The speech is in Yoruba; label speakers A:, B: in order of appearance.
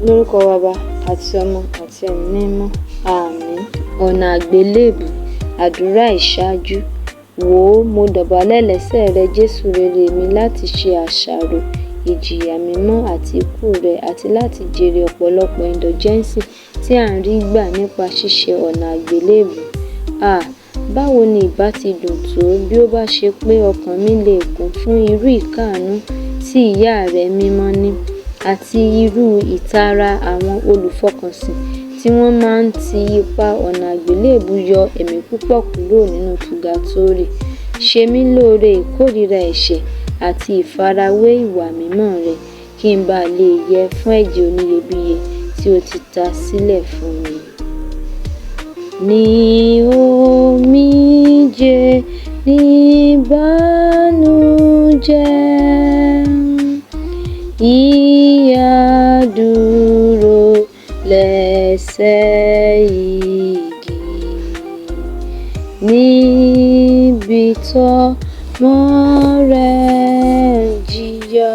A: Lórúkọ Baba àti Ọmọ àti Ẹ̀mí Mímọ́. Àmín. Ọ̀nà àgbélébù. Àdúrà ìṣáájú. Wò ó, mo dọ̀bálẹ̀ lẹ́sẹ̀ rẹ Jésù rere mi láti ṣe àṣàrò ìjìyà mímọ́ àti ikú rẹ àti láti jèrè ọ̀pọ̀lọpọ̀ indulgensi tí à ń rí gbà nípa ṣíṣe ọ̀nà àgbélébù. Báwo ni ìbá ti dùn tó bí ó bá ṣe pé ọkàn mi lè kún fún irú ìkáanu tí ìyá rẹ mímọ́ ní àti irú ìtara àwọn olufokansin tí wọ́n máa ń ti ipa ọ̀nà àgbélébù yọ ẹ̀mí púpọ̀ kúrò nínú purgatori. Ṣe mí lóore ìkórira ẹ̀ṣẹ̀ àti ìfarawé ìwà mímọ́ rẹ kí n bá lè yẹ fún ẹ̀jẹ̀ oniyebiye tí o ti ta sílẹ̀ fún mi. Ní omije ní ìbànújẹ́, ìyà dúró lẹ́sẹ̀ igi, níbi tọ́mọ rẹ̀ jìyà.